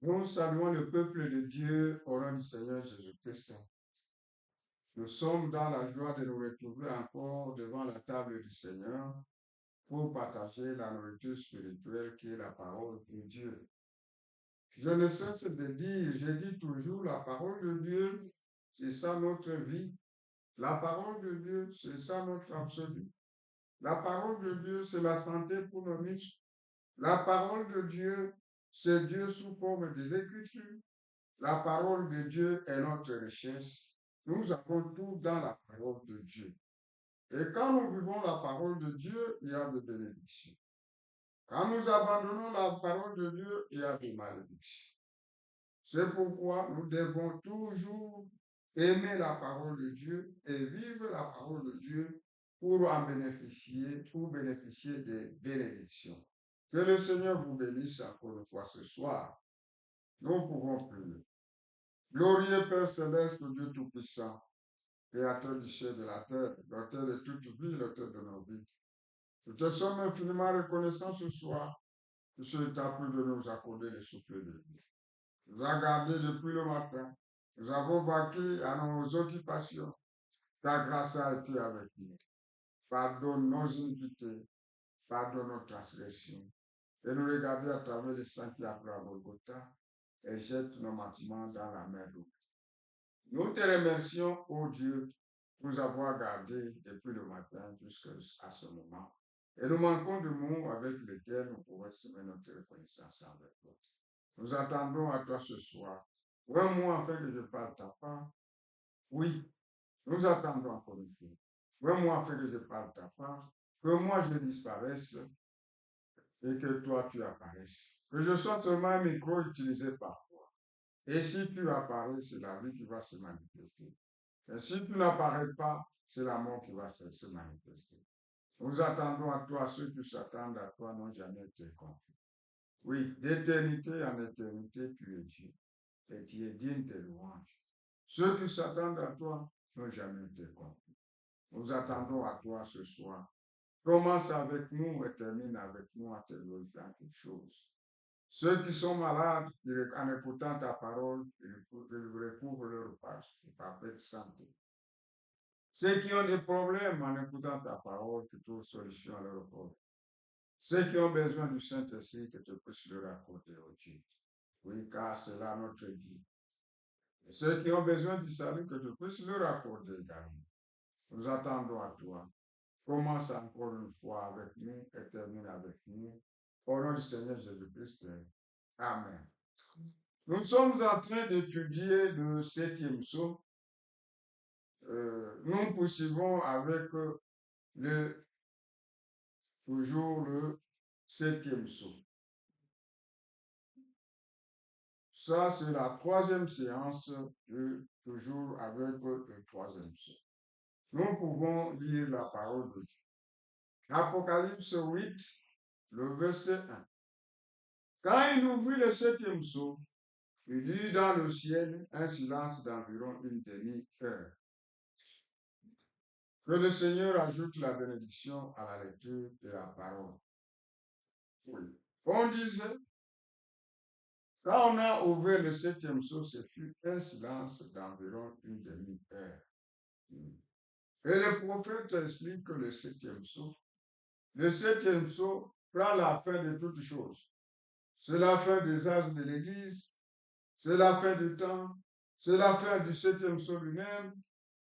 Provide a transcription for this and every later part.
Nous saluons le peuple de Dieu au nom du Seigneur Jésus-Christ. Nous sommes dans la joie de nous retrouver encore devant la table du Seigneur pour partager la nourriture spirituelle qui est la parole de Dieu. Je ne cesse de dire, je dis toujours, la parole de Dieu, c'est ça notre vie. La parole de Dieu, c'est ça notre absolu. La parole de Dieu, c'est la santé pour nos muscles. La parole de Dieu, c'est Dieu sous forme des Écritures. La parole de Dieu est notre richesse. Nous avons tout dans la parole de Dieu. Et quand nous vivons la parole de Dieu, il y a des bénédictions. Quand nous abandonnons la parole de Dieu, il y a des malédictions. C'est pourquoi nous devons toujours aimer la parole de Dieu et vivre la parole de Dieu pour en bénéficier, pour bénéficier des bénédictions. Que le Seigneur vous bénisse encore une fois ce soir. Nous pouvons prier. Glorieux Père céleste, Dieu Tout-Puissant, Créateur du ciel et de la terre, l'auteur de toute vie, l'auteur de nos vies. Nous te sommes infiniment reconnaissants ce soir pour ce que tu as pris de nous accorder le souffle de vie. Nous avons gardé depuis le matin. Nous avons vaqué à nos occupations. Ta grâce a été avec nous. Pardonne nos iniquités, pardonne nos transgressions. Et nous regarder à travers le sang qui a pris à Golgotha et jette nos mantiments dans la mer d'eau. Nous te remercions, ô Dieu, pour nous avoir gardés depuis le matin jusqu'à ce moment. Et nous manquons de mots avec lesquels nous pouvons exprimer notre reconnaissance envers toi. Nous attendons à toi ce soir. Ouvre-moi afin que je parle ta part. Oui, nous attendons encore une fois. Ouvre-moi afin que je parle ta part. Que moi je disparaisse et que toi tu apparaisses. Que je sois seulement un micro utilisé par toi. Et si tu apparais, c'est la vie qui va se manifester. Et si tu n'apparais pas, c'est la mort qui va se manifester. Nous attendons à toi, ceux qui s'attendent à toi n'ont jamais été confus. Oui, d'éternité en éternité, tu es Dieu. Et tu es digne de louanges. Ceux qui s'attendent à toi n'ont jamais été confus. Nous attendons à toi ce soir. Commence avec nous et termine avec nous en te glorifiant toutes choses. Ceux qui sont malades, en écoutant ta parole, ils recouvrent leur parfaite santé. Ceux qui ont des problèmes en écoutant ta parole, tu trouves solution à leurs problèmes. Ceux qui ont besoin du Saint-Esprit, que tu puisses leur accorder au Dieu. Oui, car c'est là notre vie. Et ceux qui ont besoin du salut, que tu puisses leur accorder également. Nous attendons à toi. Commence encore une fois avec nous et termine avec nous. Au nom du Seigneur Jésus-Christ. Amen. Nous sommes en train d'étudier le 7e psaume. Nous poursuivons avec toujours le 7e psaume. Ça, c'est la 3e séance, toujours avec le 3e psaume. Nous pouvons lire la parole de Dieu. Apocalypse 8, le verset 1. Quand il ouvrit le 7e psaume, il eut dans le ciel un silence d'environ une demi-heure. Que le Seigneur ajoute la bénédiction à la lecture de la parole. Oui. On disait, quand on a ouvert le 7e psaume, ce fut un silence d'environ une demi-heure. Et le prophète explique que le 7e psaume prend la fin de toutes choses. C'est la fin des âges de l'Église, c'est la fin du temps, c'est la fin du 7e psaume lui-même,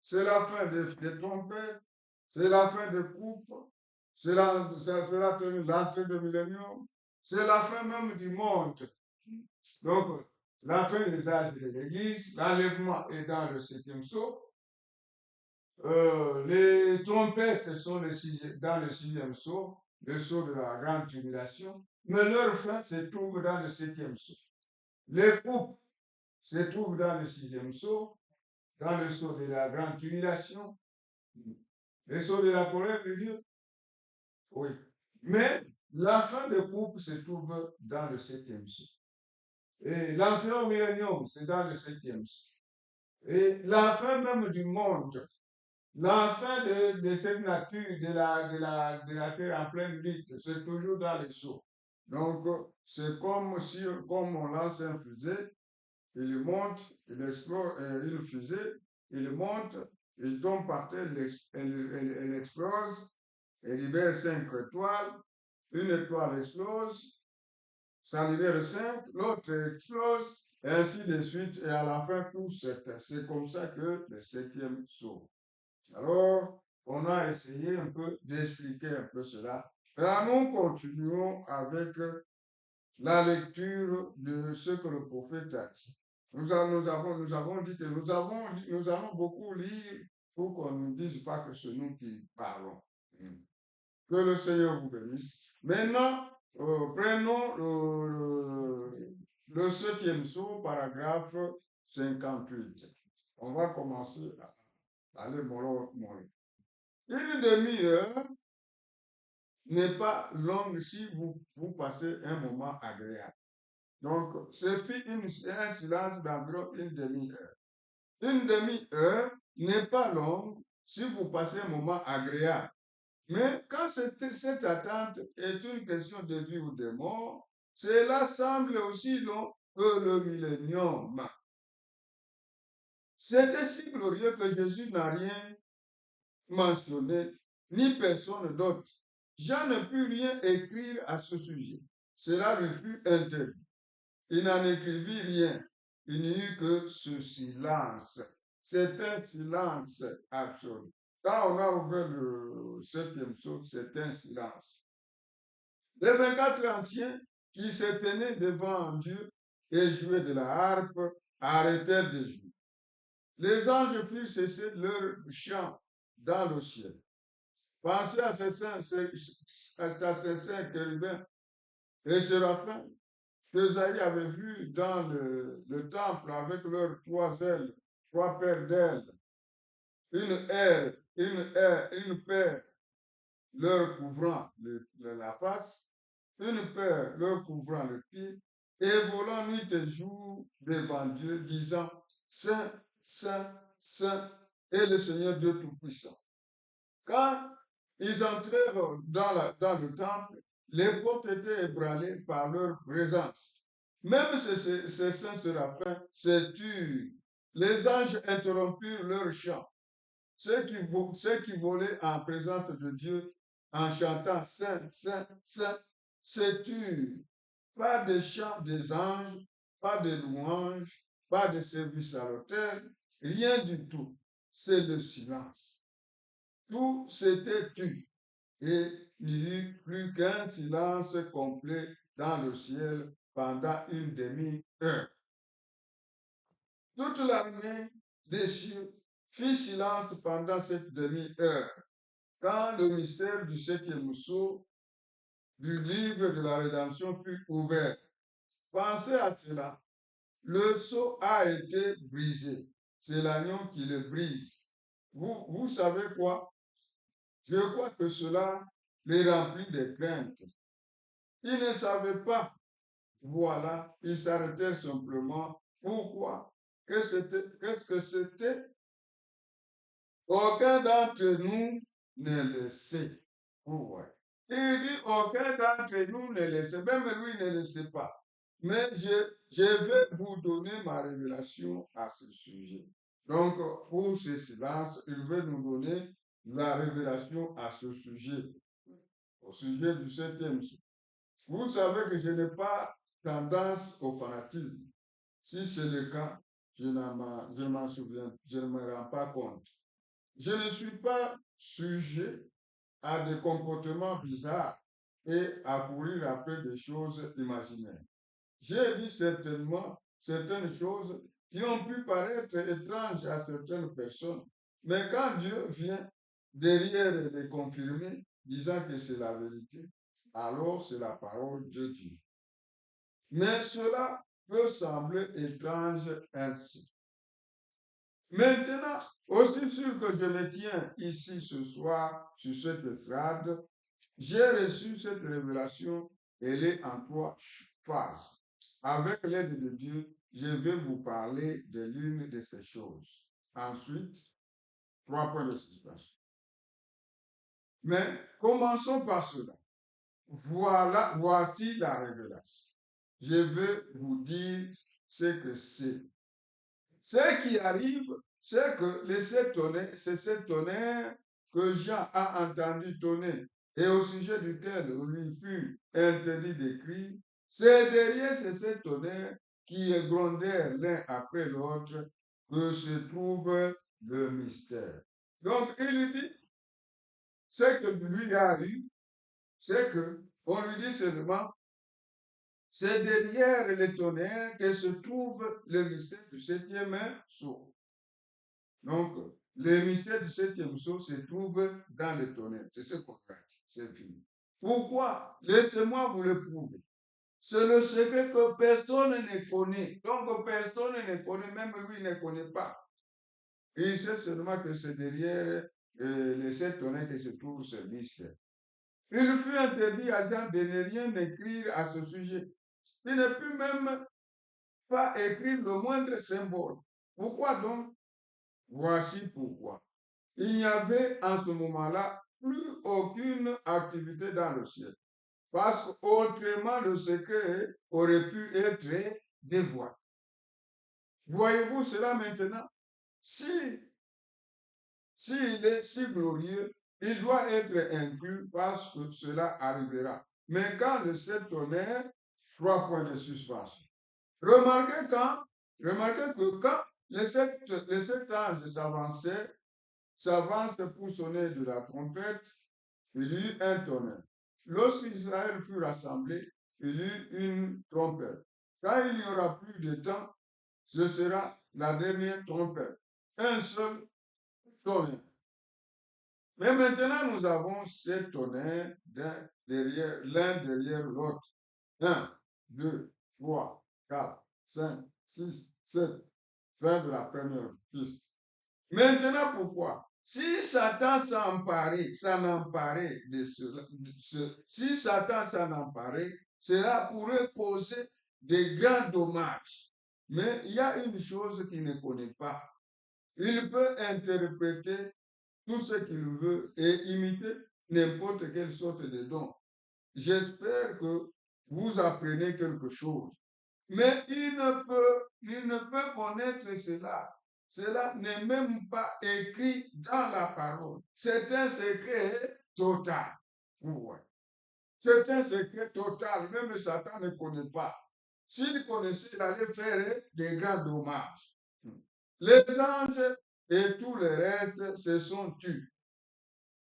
c'est la fin des trompettes, c'est la fin des coupes, c'est l'entrée de millénium, c'est la fin même du monde. Donc, la fin des âges de l'Église, l'enlèvement est dans le 7e psaume. Les trompettes sont dans le 6e psaume, le sceau de la grande tribulation, mais leur fin se trouve dans le 7e psaume. Les coupes se trouvent dans le 6e psaume, dans le sceau de la grande tribulation, le sceau de la colère de Dieu. Oui. Mais la fin de coupe se trouve dans le 7e psaume. Et l'entrée au millénium, c'est dans le 7e psaume. Et la fin même du monde, la fin de cette nature, de la terre en pleine lutte, c'est toujours dans les sceaux. Donc, c'est comme si, comme on lance un fusée, il monte, il explose une fusée, il monte, il tombe par terre, elle explose, elle libère 5 étoiles, une étoile explose, ça libère 5, l'autre explose, et ainsi de suite, et à la fin, tout s'éteint. C'est comme ça que le septième sort. Alors, on a essayé un peu d'expliquer un peu cela. Là, nous continuons avec la lecture de ce que le prophète a dit. Nous avons dit que nous allons beaucoup lire pour qu'on ne dise pas que c'est nous qui parlons. Que le Seigneur vous bénisse. Maintenant, prenons le septième sous, paragraphe 58. On va commencer à aller mollo. Une demi-heure n'est pas longue si vous passez un moment agréable. Donc, c'est un silence d'environ une demi-heure. Une demi-heure n'est pas longue si vous passez un moment agréable. Mais quand cette attente est une question de vie ou de mort, cela semble aussi long que le millénium. C'était si glorieux que Jésus n'a rien mentionné, ni personne d'autre. Jean ne put rien écrire à ce sujet. Cela lui fut interdit. Il n'en écrivit rien. Il n'y eut que ce silence. C'est un silence absolu. Quand on a ouvert le septième psaume, c'est un silence. Les 24 anciens qui se tenaient devant Dieu et jouaient de la harpe arrêtèrent de jouer. Les anges firent cesser leur chant dans le ciel. Pensez à ces saints chérubins et séraphins que Zaïe avait vu dans le temple avec leurs 3 ailes, 3 paires d'ailes, une paire leur couvrant la face, une paire leur couvrant le pied, et volant nuit et jour devant Dieu, disant, Saint, Saint, Saint, est le Seigneur Dieu Tout-Puissant. Quand ils entrèrent dans le temple, les portes étaient ébranlées par leur présence. Même ces saints séraphins se turent. Les anges interrompirent leur chant. Ceux qui volaient en présence de Dieu en chantant Saint, Saint, Saint, se turent. Pas de chant des anges, pas de louanges, pas de service à l'autel, rien du tout. C'est le silence. Tout s'était tu et il n'y eut plus qu'un silence complet dans le ciel pendant une demi-heure. Toute l'armée des cieux fit silence pendant cette demi-heure. Quand le mystère du septième sceau du livre de la rédemption fut ouvert, pensez à cela. Le sceau a été brisé. C'est l'agneau qui le brise. Vous savez quoi? Je crois que cela les remplit de crainte. Ils ne savaient pas. Voilà, ils s'arrêtèrent simplement. Pourquoi? Qu'est-ce que c'était? Aucun d'entre nous ne le sait. Pourquoi? Il dit, aucun d'entre nous ne le sait. Même lui ne le sait pas. Mais je vais vous donner ma révélation à ce sujet. Donc, pour ce silence, il veut nous donner la révélation à ce sujet, au sujet du septième sceau. Vous savez que je n'ai pas tendance au fanatisme. Si c'est le cas, je m'en souviens, je ne me rends pas compte. Je ne suis pas sujet à des comportements bizarres et à courir après des choses imaginaires. J'ai dit certainement certaines choses qui ont pu paraître étranges à certaines personnes, mais quand Dieu vient derrière les confirmer, disant que c'est la vérité, alors c'est la parole de Dieu. Mais cela peut sembler étrange ainsi. Maintenant, aussi sûr que je me tiens ici ce soir sur cette estrade, j'ai reçu cette révélation. Elle est en 3 phases. Avec l'aide de Dieu, je vais vous parler de l'une de ces choses. Ensuite, 3 points de suspension. Mais commençons par cela. voici la révélation. Je vais vous dire ce que c'est. Ce qui arrive, c'est que c'est ce tonnerre que Jean a entendu tonner et au sujet duquel lui fut interdit d'écrire, c'est derrière ce tonnerre qui grondèrent l'un après l'autre que se trouve le mystère. Donc, il lui dit, ce que lui a eu, c'est que on lui dit seulement, c'est derrière le tonnerre que se trouve le mystère du septième sceau. Donc, le mystère du septième sceau se trouve dans le tonnerre. C'est ce qu'on a dit. C'est fini. Pourquoi? Laissez-moi vous le prouver. C'est le secret que personne ne connaît. Donc, personne ne connaît, même lui ne connaît pas. Il sait seulement que c'est derrière les sept tonnerres que se trouve ce mystère. Il fut interdit à Jean de ne rien écrire à ce sujet. Il ne put même pas écrire le moindre symbole. Pourquoi donc? Voici pourquoi. Il n'y avait en ce moment-là plus aucune activité dans le ciel. Parce qu'autrement, le secret aurait pu être dévoilé. Voyez-vous cela maintenant? S'il est si glorieux, il doit être inclus parce que cela arrivera. Mais quand le sept tonnerre, 3 points de suspension. Remarquez que quand les sept anges s'avancent pour sonner de la trompette, il y eut un tonnerre. Lorsqu'Israël fut rassemblé, il y eut une trompette. Quand il n'y aura plus de temps, ce sera la dernière trompette. Un seul tonnerre. Mais maintenant, nous avons sept tonnerres l'un derrière l'autre. 1, 2, 3, 4, 5, 6, 7. Fin de la première piste. Maintenant, pourquoi? Si Satan s'emparait de si Satan s'en emparait, cela pourrait causer de grands dommages. Mais il y a une chose qu'il ne connaît pas. Il peut interpréter tout ce qu'il veut et imiter n'importe quelle sorte de don. J'espère que vous apprenez quelque chose. Mais il ne peut connaître cela. Cela n'est même pas écrit dans la parole. C'est un secret total. Ouais. C'est un secret total. Même Satan ne connaît pas. S'il connaissait, il allait faire des grands dommages. Les anges et tous les restes se sont tus.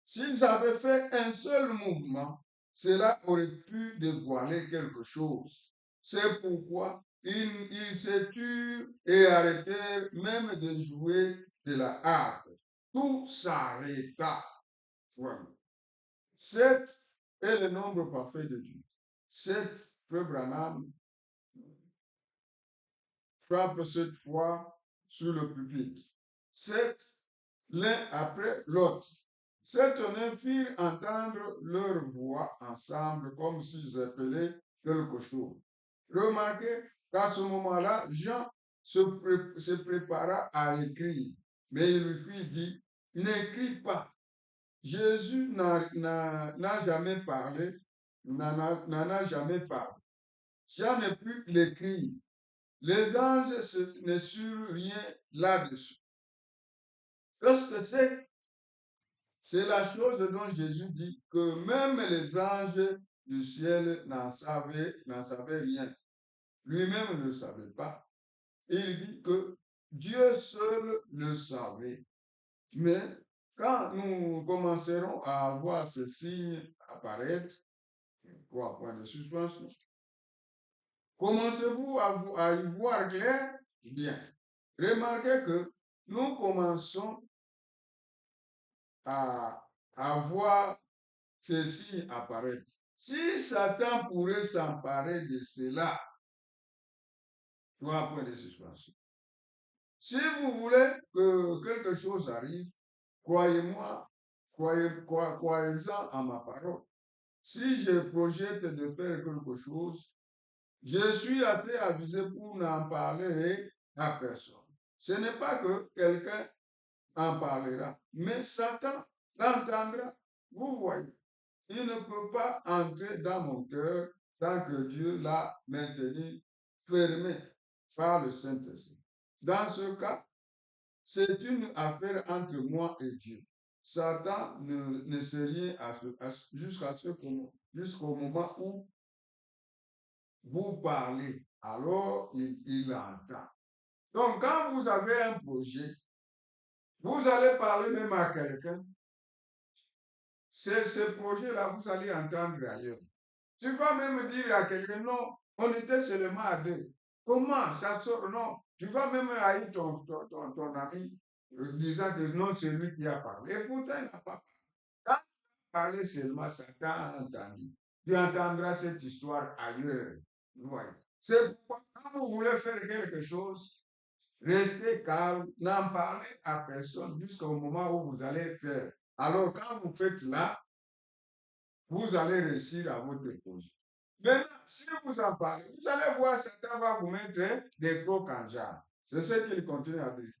S'ils avaient fait un seul mouvement, cela aurait pu dévoiler quelque chose. C'est pourquoi ils se turent et arrêtèrent même de jouer de la harpe. Tout s'arrêta. Voilà. 7 est le nombre parfait de Dieu. 7, Frère Branham frappe 7 fois sur le pupitre. 7, l'un après l'autre. Ces tonnerres firent entendre leur voix ensemble comme s'ils appelaient quelque chose. Remarquez qu'à ce moment-là, Jean se prépara à écrire, mais il lui fit dire, n'écris pas. Jésus n'a jamais parlé, n'en a jamais parlé. Jean ne put l'écrire. Les anges ne surent rien là-dessus. Parce que c'est la chose dont Jésus dit que même les anges du ciel n'en savaient rien. Lui-même ne le savait pas. Il dit que Dieu seul le savait. Mais quand nous commencerons à voir ce signe apparaître, 3 points de suspension, commencez-vous à y voir clair? Bien. Remarquez que nous commençons à voir ces signes apparaître. Si Satan pourrait s'emparer de cela, 3 points de suspension. Si vous voulez que quelque chose arrive, croyez-moi, croyez-en à ma parole. Si je projette de faire quelque chose, je suis assez avisé pour n'en parler à personne. Ce n'est pas que quelqu'un en parlera, mais Satan l'entendra. Vous voyez. il ne peut pas entrer dans mon cœur tant que Dieu l'a maintenu fermé par le Saint-Esprit. Dans ce cas, c'est une affaire entre moi et Dieu. Satan ne sait rien jusqu'au moment où vous parlez. Alors, il entend. Donc, quand vous avez un projet, vous allez parler même à quelqu'un. C'est ce projet-là, vous allez entendre ailleurs. Tu vas même dire à quelqu'un, non, on était seulement à deux. Comment ça sort? Non, tu vas même haïr ton ami disant que non, c'est lui qui a parlé. Et pourtant, il n'a pas parlé. Quand tu parles seulement, Satan a entendu. Tu entendras cette histoire ailleurs. Voyez. C'est pourquoi quand vous voulez faire quelque chose, restez calme, n'en parlez à personne jusqu'au moment où vous allez faire. Alors, quand vous faites là, vous allez réussir à votre projet. Maintenant, si vous en parlez, vous allez voir, Satan va vous mettre des crocs en jarre. C'est ce qu'il continue à dire.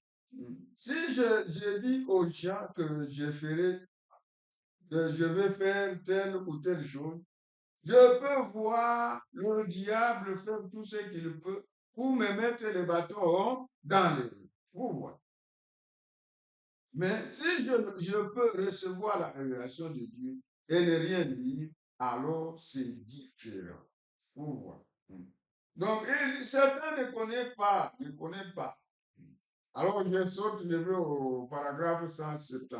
Si je dis aux gens que je vais faire telle ou telle chose, je peux voir le diable faire tout ce qu'il peut pour me mettre les bâtons dans les roues. Vous voyez. Mais si je peux recevoir la révélation de Dieu et ne rien dire, alors c'est différent. Vous voyez. Donc, certains ne connaissent pas, ne connaissent pas. Alors, je saute, je vais au paragraphe 170.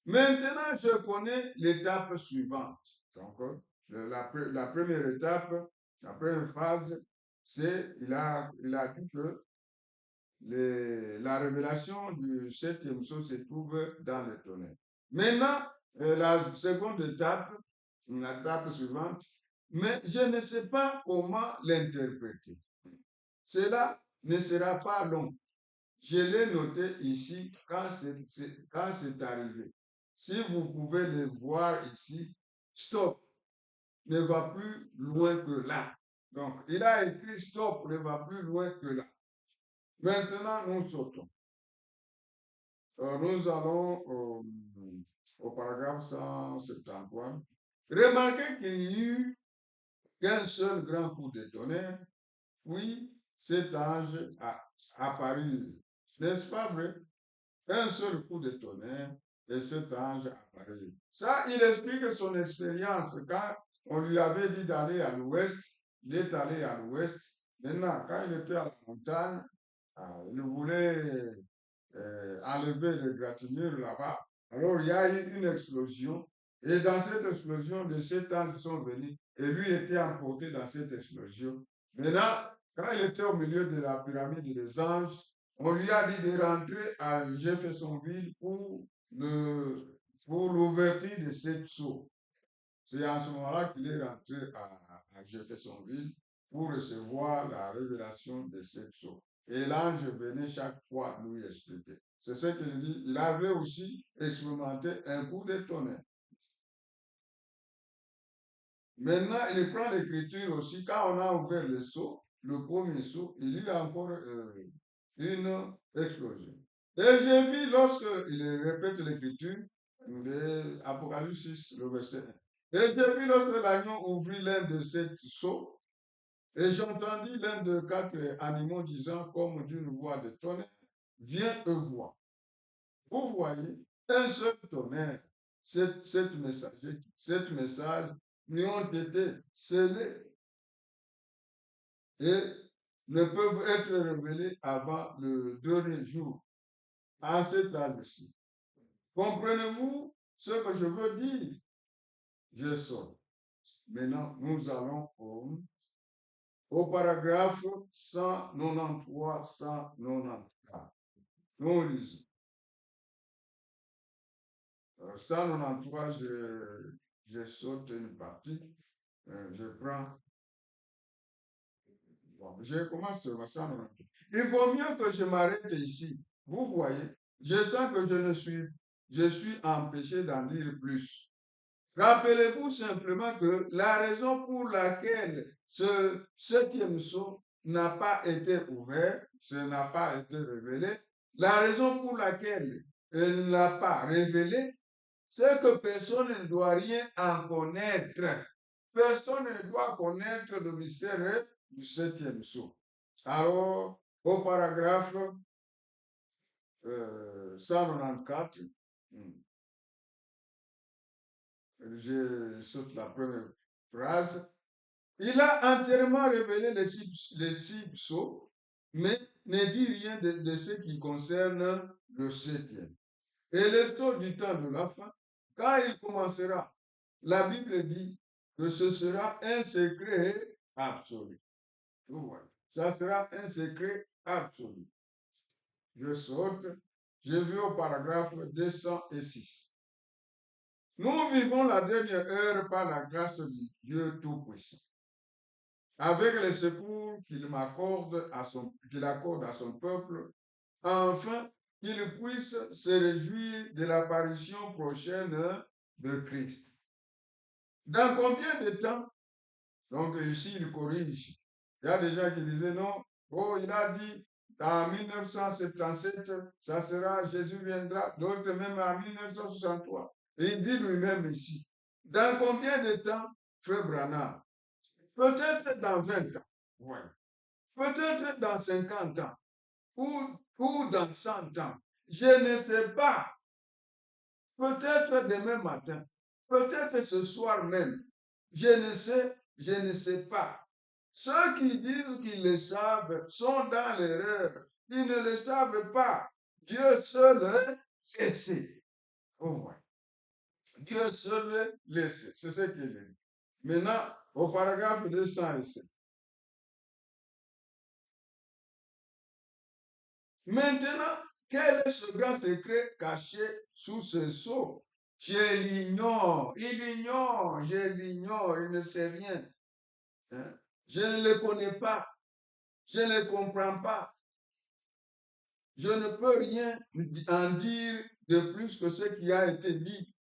Maintenant, je connais l'étape suivante. Donc, la première étape, la première phrase, c'est, il a dit que la révélation du septième sceau se trouve dans le tonnerre. Maintenant, la seconde étape, l'étape suivante, mais je ne sais pas comment l'interpréter. Cela ne sera pas long. Je l'ai noté ici quand c'est arrivé. Si vous pouvez le voir ici, stop, ne va plus loin que là. Donc, il a écrit stop, ne va plus loin que là. Maintenant, nous sautons. Nous allons au paragraphe 171. Remarquez qu'il n'y eut qu'un seul grand coup de tonnerre, puis cet ange a apparu. N'est-ce pas vrai? Un seul coup de tonnerre et cet ange apparu. Ça, il explique son expérience. Quand on lui avait dit d'aller à l'ouest, il est allé à l'ouest. Maintenant, quand il était à la montagne, il voulait enlever les gratinures là-bas. Alors, il y a eu une explosion. Et dans cette explosion, les 7 anges sont venus et lui était emporté dans cette explosion. Maintenant, quand il était au milieu de la pyramide des anges, on lui a dit de rentrer à Jeffersonville pour l'ouverture de cette sceaux. C'est en ce moment-là qu'il est rentré à Jeffersonville pour recevoir la révélation de cette sceaux. Et l'ange venait chaque fois lui expliquer. C'est ce qu'il dit. Il avait aussi expérimenté un coup de tonnerre. Maintenant, il prend l'écriture aussi. Quand on a ouvert le seau, le premier seau, il y a encore une explosion. Et j'ai vu, lorsqu'il répète l'écriture, Apocalypse 6, le verset 1. Et j'ai vu lorsque l'agneau ouvrit l'un de ces seaux, et j'entendis l'un de 4 animaux disant comme d'une voix de tonnerre, viens et vois. Vous voyez, un seul tonnerre, cette message lui ont été scellés et ne peuvent être révélés avant le dernier jour, en cet âge-ci. Comprenez-vous ce que je veux dire? Je sors. Maintenant, nous allons au paragraphe 193-194. Nous lisons. 193, je saute une partie. Je prends. Bon, je commence sur 193. Il vaut mieux que je m'arrête ici. Vous voyez, je sens que je suis empêché d'en dire plus. Rappelez-vous simplement que la raison pour laquelle ce septième sceau n'a pas été ouvert, ce n'a pas été révélé, la raison pour laquelle il n'a pas révélé, c'est que personne ne doit rien en connaître. Personne ne doit connaître le mystère du septième sceau. Alors, au paragraphe 194, je saute la première phrase. Il a entièrement révélé les six psaumes, mais ne dit rien de ce qui concerne le septième. Et l'histoire du temps de la fin, quand il commencera, la Bible dit que ce sera un secret absolu. Voilà. Ça sera un secret absolu. Je saute. Je vais au paragraphe 206. Nous vivons la dernière heure par la grâce de Dieu Tout-Puissant, avec les secours qu'il accorde à son peuple, afin qu'il puisse se réjouir de l'apparition prochaine de Christ. Dans combien de temps? Donc ici, il corrige. Il y a des gens qui disaient non, oh, il a dit en 1977, ça sera, Jésus viendra, d'autres même en 1963. Et il dit lui-même ici, dans combien de temps, Frère Branham? Peut-être dans 20 ans, ouais. Peut-être dans 50 ans, ou dans 100 ans. Je ne sais pas. Peut-être demain matin, peut-être ce soir même. Je ne sais pas. Ceux qui disent qu'ils le savent sont dans l'erreur. Ils ne le savent pas. Dieu seul le sait. Oh, ouais. Dieu seul le sait. C'est ce qu'il dit. Maintenant, au paragraphe 207. Maintenant, quel est ce grand secret caché sous ce sceau? Je l'ignore. Il ignore. Je l'ignore. Il ne sait rien. Hein? Je ne le connais pas. Je ne le comprends pas. Je ne peux rien en dire de plus que ce qui a été dit.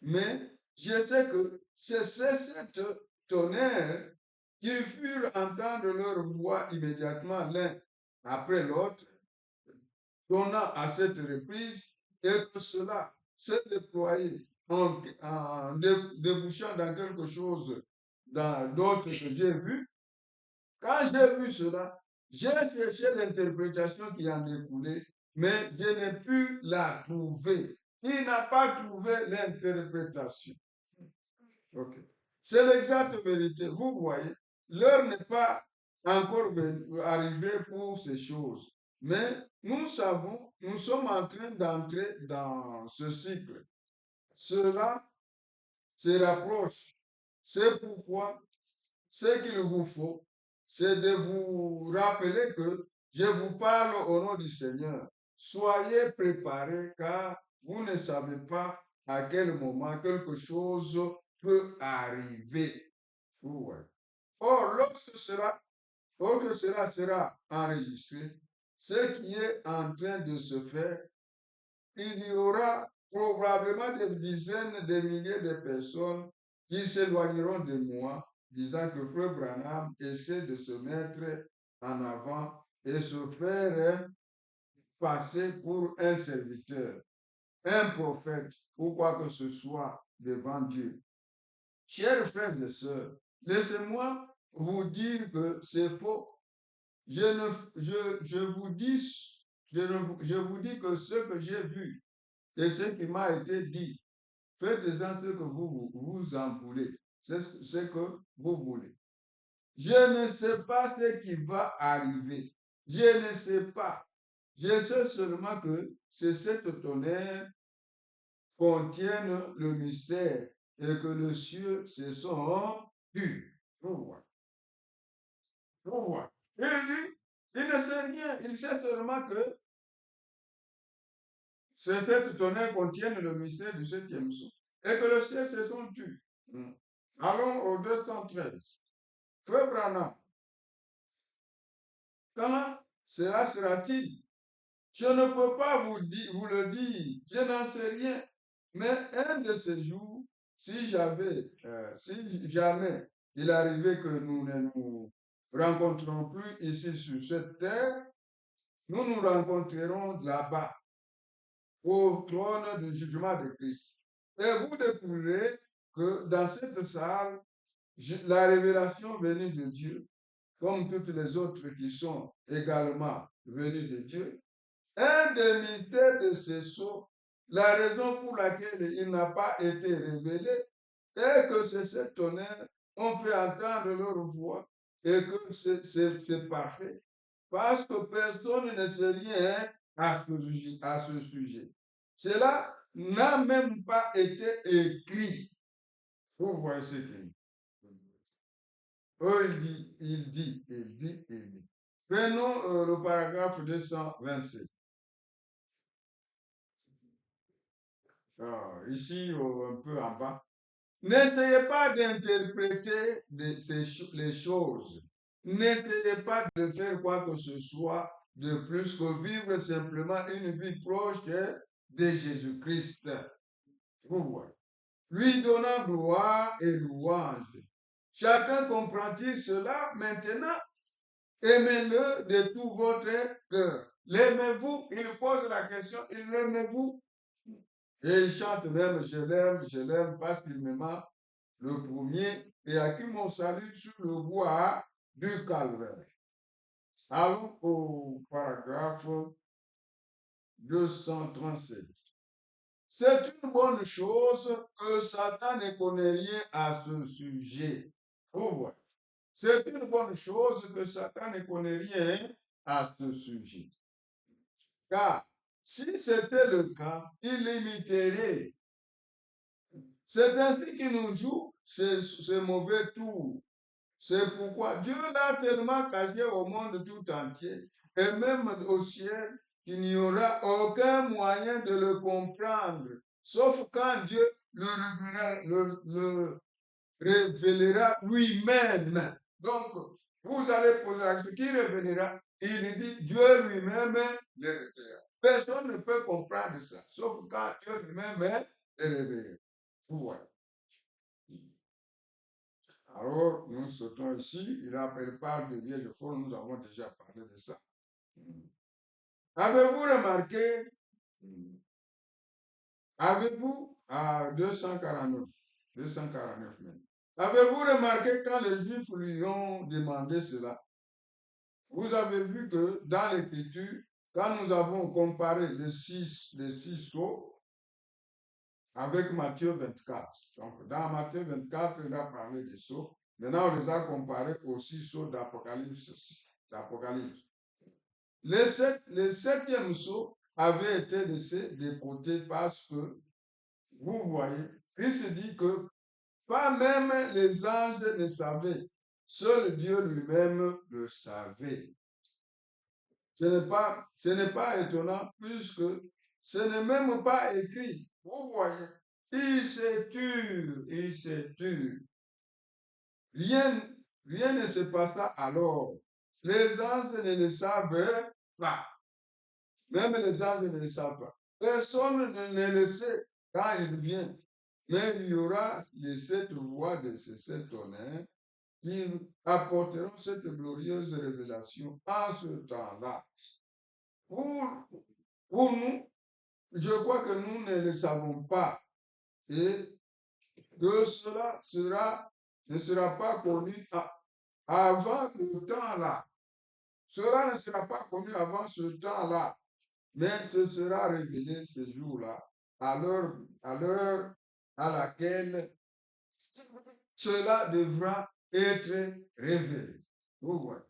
Mais je sais que c'est cette tonnerre qui furent entendre leur voix immédiatement l'un après l'autre, donnant à cette reprise, et que cela s'est déployé en débouchant dans quelque chose dans d'autres que j'ai vu. Quand j'ai vu cela, j'ai cherché l'interprétation qui en découlait, mais je n'ai pu la trouver. Il n'a pas trouvé l'interprétation. Ok. C'est l'exacte vérité. Vous voyez, l'heure n'est pas encore arrivée pour ces choses. Mais nous savons, nous sommes en train d'entrer dans ce cycle. Cela se rapproche. C'est pourquoi ce qu'il vous faut, c'est de vous rappeler que je vous parle au nom du Seigneur. Soyez préparés car vous ne savez pas à quel moment quelque chose peut arriver. Ouais. Or, lorsque cela sera enregistré, ce qui est en train de se faire, il y aura probablement des dizaines de milliers de personnes qui s'éloigneront de moi, disant que Frère Branham essaie de se mettre en avant et se faire passer pour un serviteur, un prophète ou quoi que ce soit devant Dieu. Chers frères et sœurs, laissez-moi vous dire que c'est faux. Je vous dis que ce que j'ai vu et ce qui m'a été dit, faites-en ce que vous en voulez. C'est ce que vous voulez. Je ne sais pas ce qui va arriver. Je ne sais pas. Je sais seulement que c'est cette tonnerre contiennent le mystère et que les cieux se sont tus. Vous voyez. Vous voyez. Et lui, il ne sait rien. Il sait seulement que cette tonnerre contiennent le mystère du septième sceau et que les cieux se sont tus. Allons au 213. Frère Branham, comment cela sera-t-il? Je ne peux pas vous le dire, je n'en sais rien. Mais un de ces jours, si jamais il arrivait que nous ne nous rencontrons plus ici sur cette terre, nous nous rencontrerons là-bas, au trône du jugement de Christ. Et vous découvrirez que dans cette salle, la révélation venue de Dieu, comme toutes les autres qui sont également venues de Dieu, un des mystères de ces sceaux, la raison pour laquelle il n'a pas été révélé, est que ces tonnerres ont fait entendre leur voix et que c'est parfait. Parce que personne ne sait rien à ce sujet. Cela n'a même pas été écrit. Vous voyez ce qu'il dit. Il dit. Prenons le paragraphe 227. Ici, un peu en bas. N'essayez pas d'interpréter les choses. N'essayez pas de faire quoi que ce soit de plus que vivre simplement une vie proche de Jésus-Christ. Vous voyez. Lui donnant gloire et louange. Chacun comprend-il cela maintenant? Aimez-le de tout votre cœur. L'aimez-vous? Il pose la question, il l'aimez-vous? Et il chante même, je l'aime parce qu'il m'aima le premier et à qui mon salut sur le bois du calvaire. Allons au paragraphe 237. C'est une bonne chose que Satan ne connaît rien à ce sujet. Vous voyez. C'est une bonne chose que Satan ne connaît rien à ce sujet. Car si c'était le cas, il limiterait. C'est ainsi qu'il nous joue ce mauvais tour. C'est pourquoi Dieu l'a tellement caché au monde tout entier et même au ciel qu'il n'y aura aucun moyen de le comprendre, sauf quand Dieu le révélera lui-même. Donc, vous allez poser la question, qui révélera? Il dit Dieu lui-même le révélera. Personne ne peut comprendre ça, sauf quand Dieu lui-même le révélera. Vous voyez. Alors, nous sautons ici, il parle de vieilles formes, nous avons déjà parlé de ça. Avez-vous remarqué, à 249 même, avez-vous remarqué quand les Juifs lui ont demandé cela? Vous avez vu que dans l'Écriture, quand nous avons comparé les six sceaux avec Matthieu 24, donc dans Matthieu 24, il a parlé des sceaux. Maintenant, on les a comparés aux 6 sceaux d'Apocalypse. Le septième sceau avait été laissé de côté parce que, vous voyez, Christ dit que pas même les anges ne savaient. Seul Dieu lui-même le savait. Ce n'est pas étonnant puisque ce n'est même pas écrit. Vous voyez, il s'est tué. Rien ne se passa alors. Les anges ne le savent pas. Même les anges ne le savent pas. Personne ne le sait quand il vient. Mais il y aura les 7 voix de ces 7 tonnerres qui apporteront cette glorieuse révélation en ce temps-là. Pour nous, je crois que nous ne le savons pas et que cela ne sera pas connu avant le temps-là. Cela ne sera pas connu avant ce temps-là, mais ce sera révélé ce jour-là, à l'heure à laquelle cela devra être révélé. Vous voyez.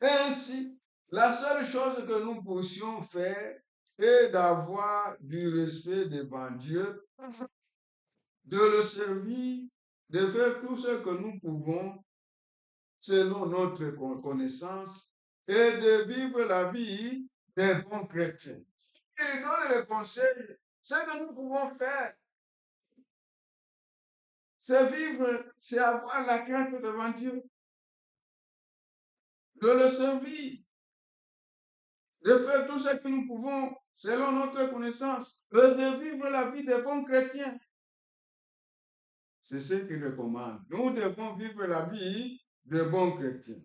Ainsi, la seule chose que nous puissions faire est d'avoir du respect devant Dieu, de le servir, de faire tout ce que nous pouvons selon notre connaissance et de vivre la vie des bons chrétiens. Il donne le conseil, ce que nous pouvons faire, c'est vivre, c'est avoir la crainte devant Dieu, de le servir, de faire tout ce que nous pouvons selon notre connaissance, et de vivre la vie des bons chrétiens. C'est ce qu'il recommande. Nous devons vivre la vie des bons chrétiens.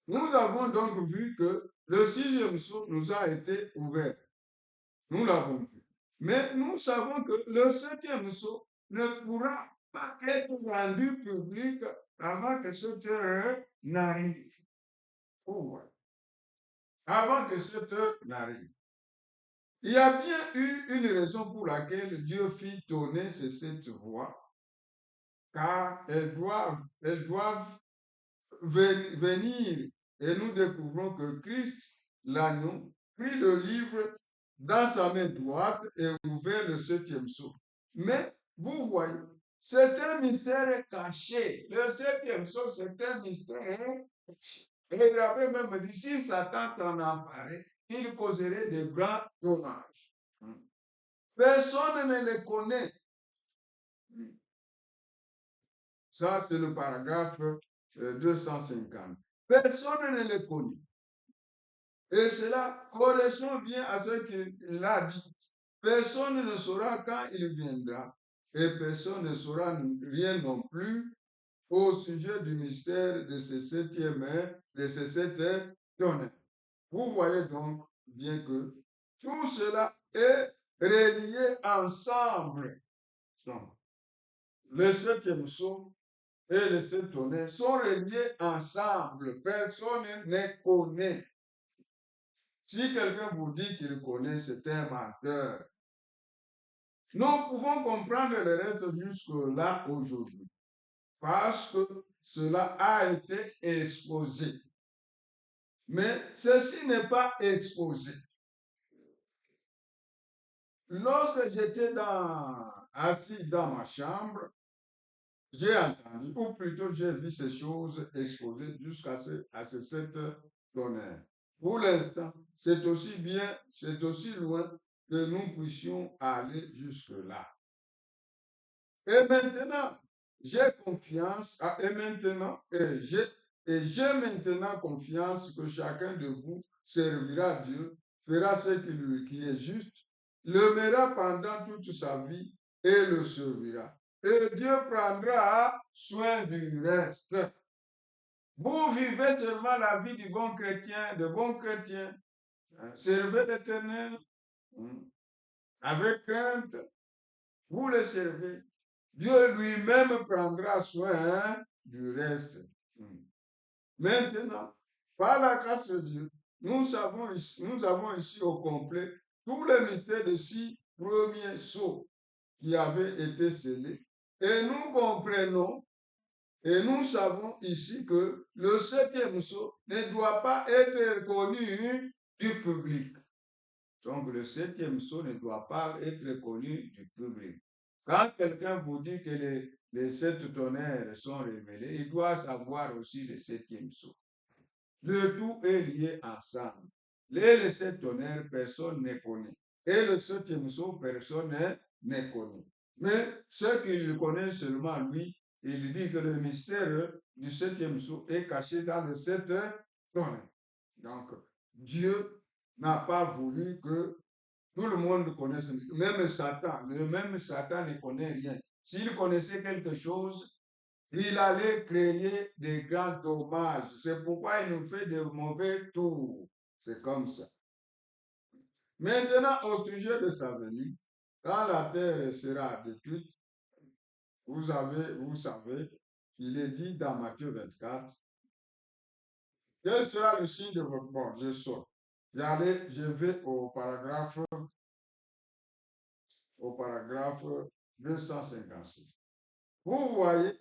Nous avons donc vu que le 6e sceau nous a été ouvert. Nous l'avons vu. Mais nous savons que le septième sceau ne pourra pas être rendu public avant que cette heure n'arrive. Oh, ouais. Avant que cette heure n'arrive. Il y a bien eu une raison pour laquelle Dieu fit donner ces sept voix, car elles doivent venir, et nous découvrons que Christ, l'agneau, prit le livre dans sa main droite et ouvert le septième sceau. Mais vous voyez, c'est un mystère caché. Le septième sceau, c'est un mystère caché. Et il avait même dit, si Satan s'en emparait, il causerait de grands dommages. Personne ne les connaît. Ça, c'est le paragraphe 250. Personne ne les connaît. Et cela correspond bien à ce qu'il a dit. Personne ne saura quand il viendra. Et personne ne saura rien non plus au sujet du mystère de ces sept tonnerres. Vous voyez donc bien que tout cela est relié ensemble. Donc, le septième sceau et les sept tonnerres sont reliés ensemble. Personne ne connaît. Si quelqu'un vous dit qu'il connaît, c'est un menteur. Nous pouvons comprendre le reste jusque-là aujourd'hui, parce que cela a été exposé. Mais ceci n'est pas exposé. Lorsque j'étais assis dans ma chambre, j'ai entendu, ou plutôt j'ai vu ces choses exposées jusqu'à ces sept tonnerres. Pour l'instant, c'est aussi loin que nous puissions aller jusque-là. Et maintenant, j'ai confiance, j'ai maintenant confiance que chacun de vous servira Dieu, fera ce qui est juste, l'aimera pendant toute sa vie et le servira. Et Dieu prendra soin du reste. Vous vivez seulement la vie du bon chrétien, de bon chrétien. Servez l'Éternel avec crainte. Vous le servez. Dieu lui-même prendra soin du reste. Maintenant, par la grâce de Dieu, nous avons ici au complet tous les mystères de 6 premiers sceaux qui avaient été scellés. Et nous comprenons et nous savons ici que le septième sceau ne doit pas être connu du public. Donc, le septième sceau ne doit pas être connu du public. Quand quelqu'un vous dit que les sept tonnerres sont révélés, il doit savoir aussi le septième sceau. Le tout est lié ensemble. Les sept tonnerres, personne ne connaît. Et le septième sceau, personne ne connaît. Mais ceux qui le connaissent seulement, lui, il dit que le mystère du septième sceau est caché dans les sept tonnerres. Donc, Dieu n'a pas voulu que tout le monde connaisse, même Satan ne connaît rien. S'il connaissait quelque chose, il allait créer des grands dommages. C'est pourquoi il nous fait de mauvais tours. C'est comme ça. Maintenant, au sujet de sa venue, quand la terre sera détruite, vous savez, il est dit dans Matthieu 24, quel sera le signe de votre mort? Je sors. Je vais au paragraphe 256. Vous voyez,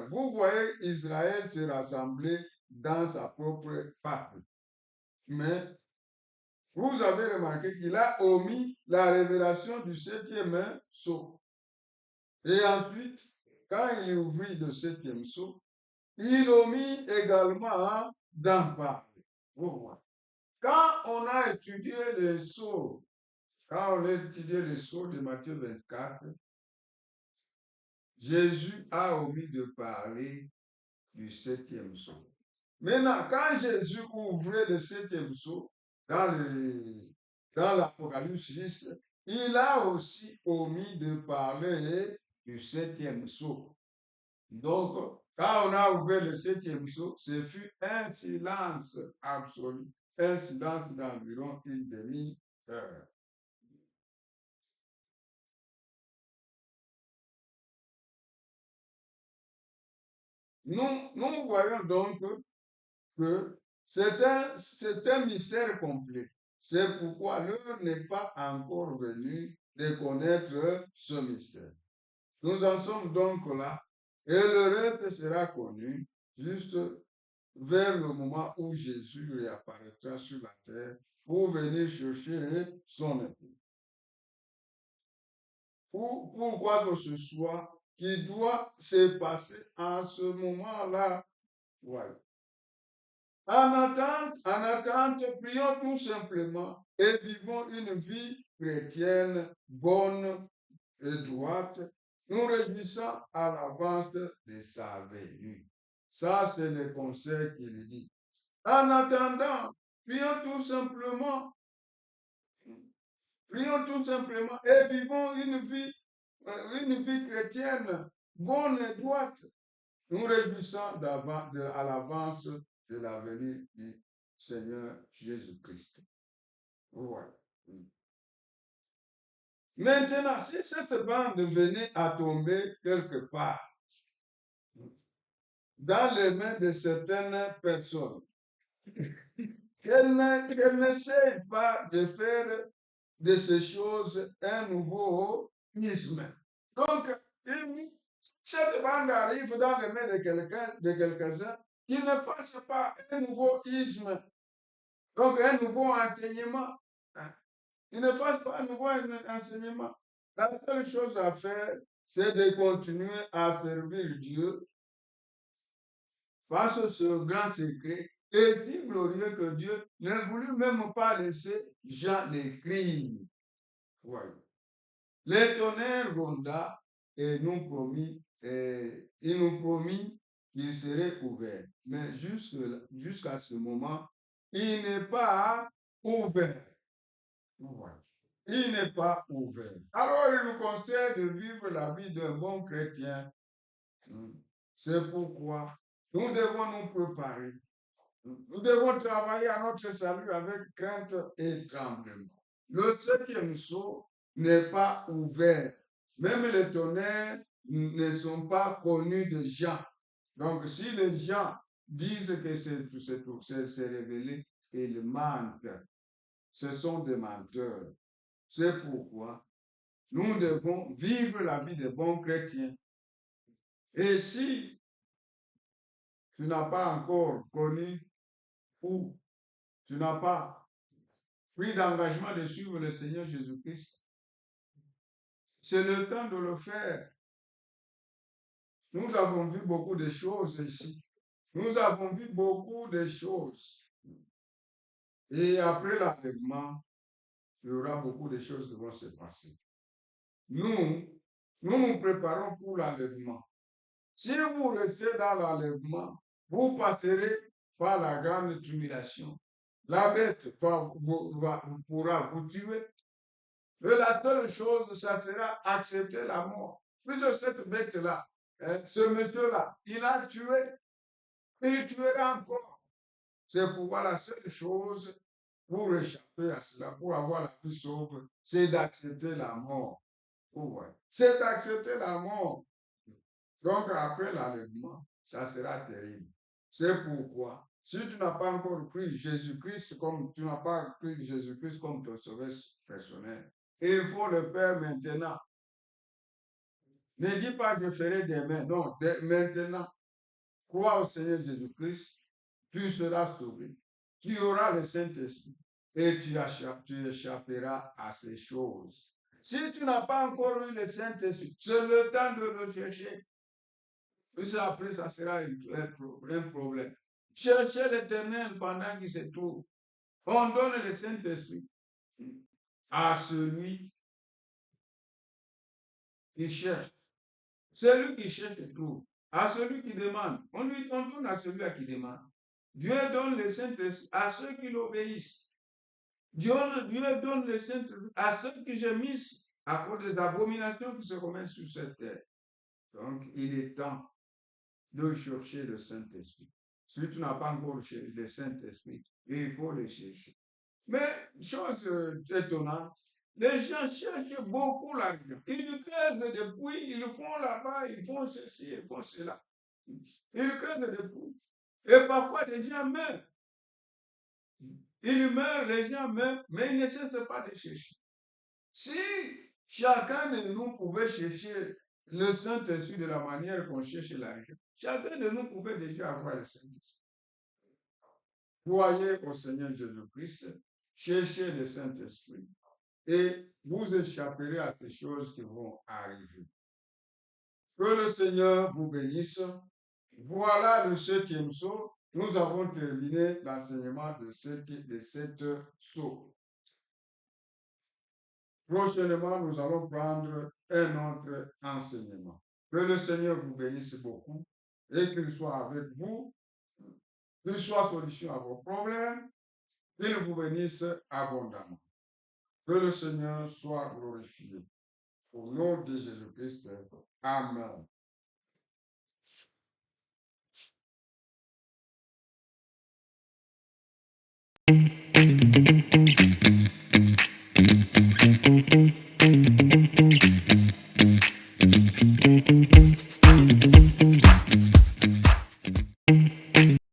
vous voyez Israël se rassembler dans sa propre patrie. Mais vous avez remarqué qu'il a omis la révélation du septième sceau. Et ensuite, quand il ouvrit le septième sceau, il omit également d'en parler. Vous voyez. Quand on a étudié les sceaux, quand on a étudié les sceaux de Matthieu 24, Jésus a omis de parler du septième sceau. Maintenant, quand Jésus ouvrait le septième sceau dans l'Apocalypse 6, il a aussi omis de parler du septième sceau. Donc, quand on a ouvert le septième sceau, ce fut un silence absolu. un silence d'environ une demi-heure. Nous voyons donc que c'est un mystère complet. C'est pourquoi l'heure n'est pas encore venue de connaître ce mystère. Nous en sommes donc là, et le reste sera connu juste vers le moment où Jésus réapparaîtra sur la terre pour venir chercher son époux. Pourquoi que ce soit qui doit se passer en ce moment-là. Voilà. En attente, prions tout simplement et vivons une vie chrétienne bonne et droite, nous réjouissons à l'avance de sa venue. Ça, c'est le conseil qu'il dit. En attendant, prions tout simplement, et vivons une vie chrétienne bonne et droite. Nous réjouissons à l'avance de la venue du Seigneur Jésus-Christ. Voilà. Maintenant, si cette bande venait à tomber quelque part dans les mains de certaines personnes, qu'elles n'essayent pas de faire de ces choses un nouveau isme. Donc, cette bande arrive dans les mains de quelques-uns qui ne fassent pas un nouveau isme, donc un nouveau enseignement. Ils ne fassent pas un nouveau enseignement. La seule chose à faire, c'est de continuer à servir Dieu face à ce grand secret et si glorieux que Dieu ne voulut même pas laisser Jean l'écrire. Voilà. Les tonnerres gronda et il nous promit qu'il serait ouvert. Mais jusqu'à ce moment, il n'est pas ouvert. Voilà. Il n'est pas ouvert. Alors, il nous conseille de vivre la vie d'un bon chrétien. C'est pourquoi nous devons nous préparer. Nous devons travailler à notre salut avec crainte et tremblement. Le septième sceau n'est pas ouvert. Même les tonnerres ne sont pas connus de Jean. Donc, si les gens disent que c'est révélé, ils mentent. Ce sont des menteurs. C'est pourquoi nous devons vivre la vie de bons chrétiens. Et si tu n'as pas encore connu ou tu n'as pas pris d'engagement de suivre le Seigneur Jésus-Christ, c'est le temps de le faire. Nous avons vu beaucoup de choses ici. Nous avons vu beaucoup de choses. Et après l'enlèvement, il y aura beaucoup de choses qui vont se passer. Nous nous préparons pour l'enlèvement. Si vous restez dans l'enlèvement, vous passerez par la grande tribulation. La bête pourra vous tuer. Et la seule chose, ça sera accepter la mort. Puisque cette bête-là, ce monsieur-là, il a tué, et il tuera encore. C'est pourquoi la seule chose pour échapper à cela, pour avoir la vie sauve, c'est d'accepter la mort. C'est d'accepter la mort. Donc, après l'enlèvement, ça sera terrible. C'est pourquoi, si tu n'as pas encore pris Jésus-Christ comme tu n'as pas pris Jésus-Christ comme ton sauveur personnel, il faut le faire maintenant. Ne dis pas je ferai demain. Non, maintenant, crois au Seigneur Jésus-Christ, tu seras sauvé. Tu auras le Saint-Esprit et tu échapperas à ces choses. Si tu n'as pas encore eu le Saint-Esprit, c'est le temps de le chercher. Puis après, ça sera un problème. Cherchez l'Éternel pendant qu'il se trouve. On donne le Saint-Esprit à celui qui cherche. Celui qui cherche trouve. À celui qui demande. On donne à celui qui demande. Dieu donne le Saint-Esprit à ceux qui l'obéissent. Dieu donne le Saint-Esprit à ceux qui gémissent à cause des abominations qui se commettent sur cette terre. Donc, il est temps de chercher le Saint-Esprit. Si tu n'as pas encore cherché le Saint-Esprit, Et il faut les chercher. Mais, chose étonnante, les gens cherchent beaucoup l'argent. Ils creusent des puits, ils font là-bas, ils font ceci, ils font cela. Ils creusent des puits. Et parfois, les gens meurent. Ils meurent, les gens meurent, mais ils ne cessent pas de chercher. Si chacun de nous pouvait chercher le Saint-Esprit de la manière qu'on cherche l'argent, chacun de nous pouvait déjà avoir le Saint-Esprit. Croyez au Seigneur Jésus-Christ, cherchez le Saint-Esprit et vous échapperez à ces choses qui vont arriver. Que le Seigneur vous bénisse. Voilà le 7e saut. Nous avons terminé l'enseignement de cette saut. Prochainement, nous allons prendre un autre enseignement. Que le Seigneur vous bénisse beaucoup et qu'il soit avec vous, qu'il soit solution à vos problèmes, qu'il vous bénisse abondamment. Que le Seigneur soit glorifié. Au nom de Jésus-Christ. Amen.